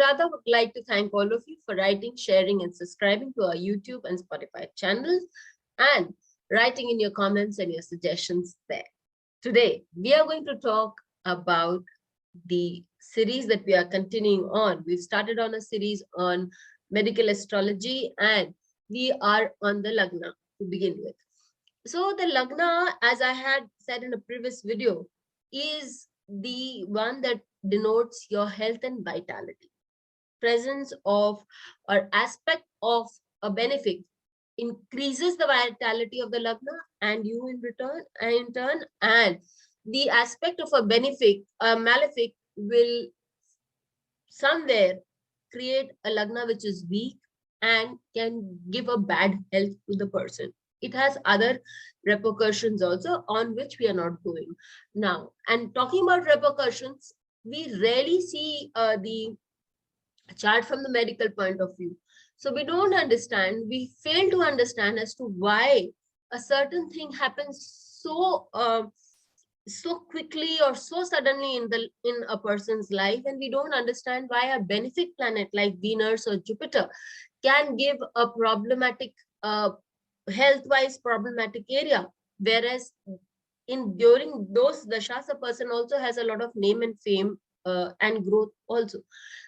Anuradha would like to thank all of you for writing, sharing, and subscribing to our YouTube and Spotify channels, and writing in your comments and your suggestions there. Today, we are going to talk about the series that we are continuing on. We've started on a series on medical astrology, and we are on the Lagna to begin with. So the Lagna, as I had said in a previous video, is the one that denotes your health and vitality. Presence of or aspect of a benefic increases the vitality of the Lagna and you in turn, and the aspect of a benefic, a malefic, will somewhere create a Lagna which is weak and can give a bad health to the person. It has other repercussions also, on which we are not going now. And talking about repercussions, we rarely see the chart from the medical point of view. So we don't understand, we fail to understand as to why a certain thing happens so quickly or so suddenly in a person's life, and we don't understand why a benefic planet like Venus or Jupiter can give a problematic health-wise problematic area, whereas during those dashas a person also has a lot of name and fame and growth also.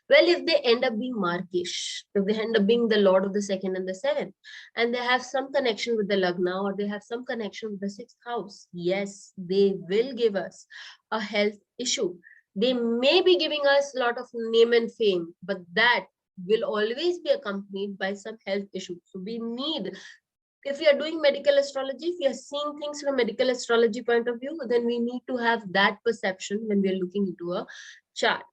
Well, if they end up being Markish, if they end up being the Lord of the second and the seventh, and they have some connection with the Lagna, or they have some connection with the sixth house, yes, they will give us a health issue. They may be giving us a lot of name and fame, but that will always be accompanied by some health issue. So we need, if we are doing medical astrology, if we are seeing things from a medical astrology point of view, then we need to have that perception when we are looking into a chart.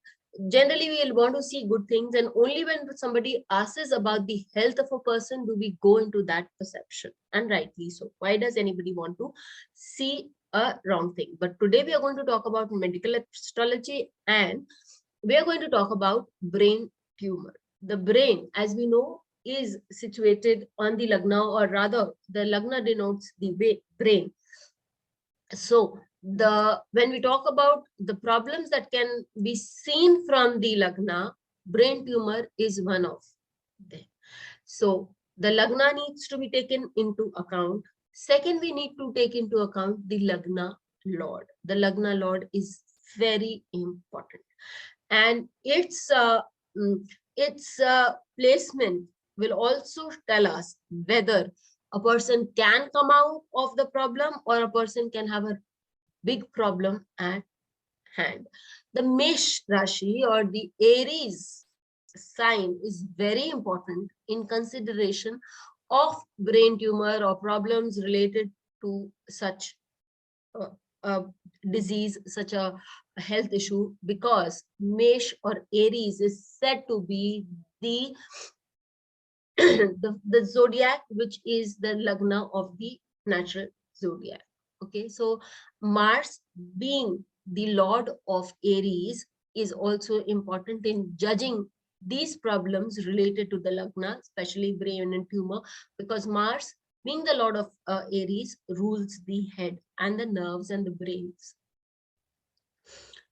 Generally, we will want to see good things, and only when somebody asks about the health of a person do we go into that perception, and rightly so. Why does anybody want to see a wrong thing? But today we are going to talk about medical astrology, and we are going to talk about brain tumor. The brain, as we know, is situated on the Lagna, or rather the Lagna denotes the brain. So when we talk about the problems that can be seen from the Lagna, brain tumor is one of them. So the Lagna needs to be taken into account. Second, we need to take into account the Lagna Lord. The Lagna Lord is very important, and its placement will also tell us whether a person can come out of the problem or a person can have a big problem at hand. The Mesh Rashi or the Aries sign is very important in consideration of brain tumor or problems related to such a disease, such a health issue, because Mesh or Aries is said to be the the zodiac which is the Lagna of the natural zodiac. Okay, so Mars being the Lord of Aries is also important in judging these problems related to the Lagna, especially brain and tumor, because Mars being the Lord of Aries rules the head and the nerves and the brains.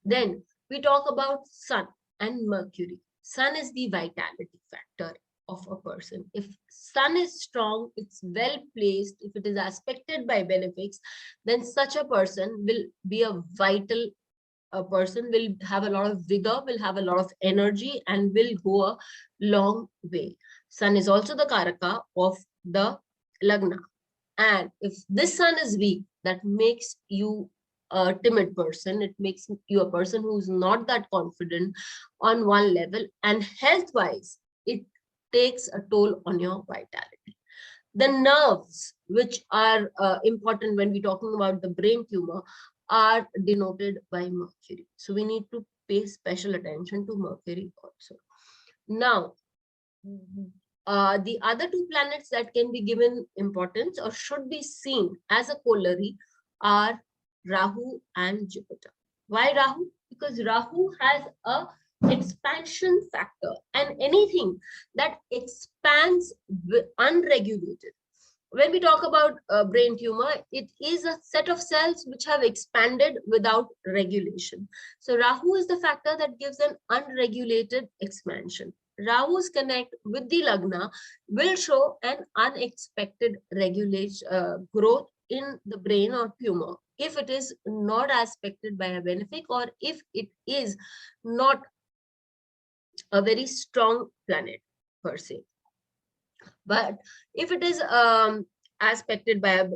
Then we talk about Sun and Mercury. Sun is the vitality factor of a person. If Sun is strong, it's well placed, if it is aspected by benefics, then such a person will be a vital person, will have a lot of vigor, will have a lot of energy, and will go a long way. Sun is also the Karaka of the Lagna. And if this Sun is weak, that makes you a timid person. It makes you a person who's not that confident on one level, and health-wise, it takes a toll on your vitality. The nerves, which are important when we're talking about the brain tumor, are denoted by Mercury. So we need to pay special attention to Mercury also. Now, the other two planets that can be given importance or should be seen as a corollary are Rahu and Jupiter. Why Rahu? Because Rahu has a expansion factor, and anything that expands unregulated when we talk about brain tumor, it is a set of cells which have expanded without regulation. So Rahu is the factor that gives an unregulated expansion. Rahu's connect with the Lagna will show an unexpected regulation growth in the brain or tumor if it is not aspected by a benefic, or if it is not a very strong planet per se. But if it is aspected by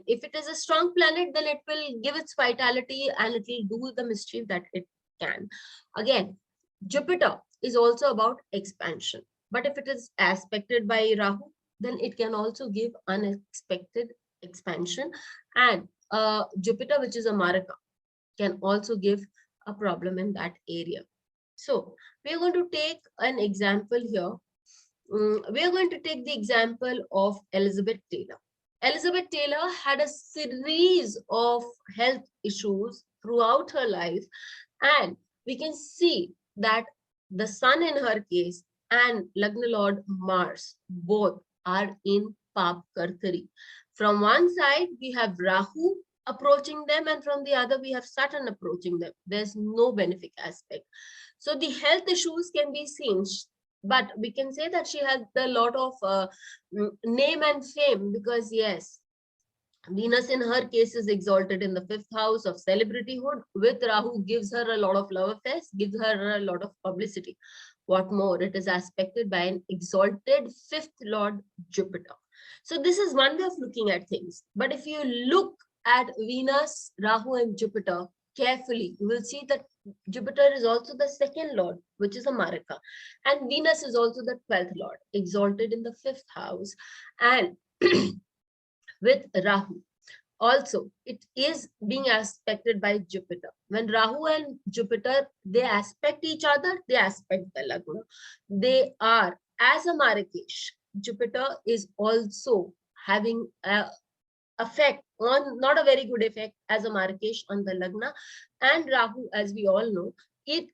if it is a strong planet, then it will give its vitality and it will do the mischief that it can. Again, Jupiter is also about expansion, but if it is aspected by Rahu, then it can also give unexpected expansion. And Jupiter, which is a Maraka, can also give a problem in that area. So we are going to take an example here. We are going to take the example of Elizabeth Taylor. Elizabeth Taylor had a series of health issues throughout her life, and we can see that the sun in her case and Lagna Lord Mars both are in Pap Kartari. From one side, we have Rahu approaching them, and from the other, we have Saturn approaching them. There's no benefic aspect. So the health issues can be seen, but we can say that she had a lot of name and fame, because yes, Venus in her case is exalted in the 5th house of celebrityhood, with Rahu gives her a lot of love affairs, gives her a lot of publicity. What more, it is aspected by an exalted 5th lord Jupiter. So this is one way of looking at things. But if you look at Venus, Rahu and Jupiter carefully, you will see that Jupiter is also the 2nd lord, which is a Maraka, and Venus is also the 12th lord, exalted in the 5th house, and with Rahu. Also, it is being aspected by Jupiter. When Rahu and Jupiter, they aspect each other, they aspect the Lagna. They are, as a Marrakesh, Jupiter is also having a effect on, not a very good effect as a Marrakesh on the Lagna. And Rahu, as we all know, it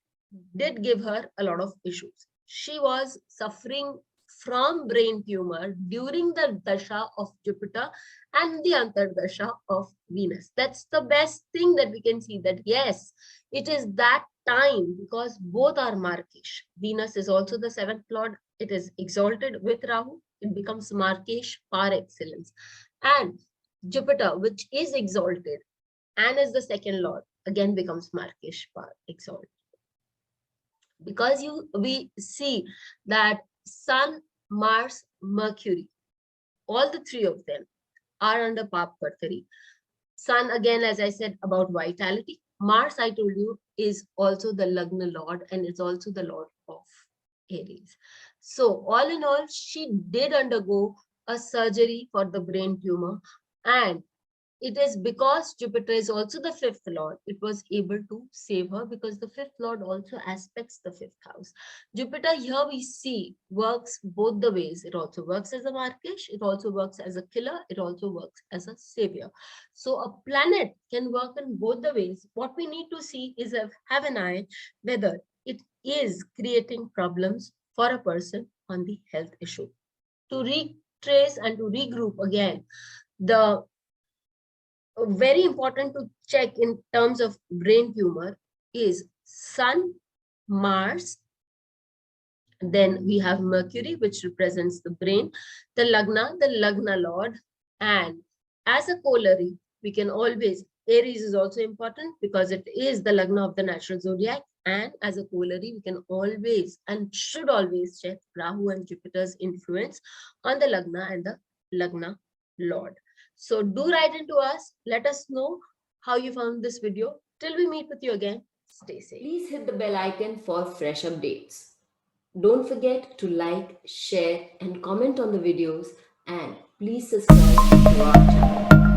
did give her a lot of issues. She was suffering from brain tumor during the dasha of Jupiter and the antardasha of Venus. That's the best thing that we can see, that yes, it is that time, because both are Markesh. Venus is also the 7th lord. It is exalted with Rahu. It becomes Markesh par excellence. And Jupiter, which is exalted and is the 2nd lord, again becomes Markesh par exalted. Because we see that Sun, Mars, Mercury, all the 3 of them are under Pap Kartari. Sun, again, as I said, about vitality. Mars, I told you, is also the Lagna lord, and it's also the lord of Aries. So all in all, she did undergo a surgery for the brain tumor, and it is because Jupiter is also the 5th lord, it was able to save her, because the 5th lord also aspects the 5th house. Jupiter here we see works both the ways. It also works as a Markesh, it also works as a killer, it also works as a savior. So a planet can work in both the ways. What we need to see is have an eye whether it is creating problems for a person on the health issue. To retrace and to regroup again, the very important to check in terms of brain tumor is Sun, Mars, then we have Mercury, which represents the brain, the Lagna lord, and as a corollary, we can always, Aries is also important because it is the Lagna of the natural zodiac, and as a corollary, we can always and should always check Rahu and Jupiter's influence on the Lagna and the Lagna lord. So do write into us. Let us know how you found this video. Till we meet with you again, stay safe. Please hit the bell icon for fresh updates. Don't forget to like, share and comment on the videos, and please subscribe to our channel.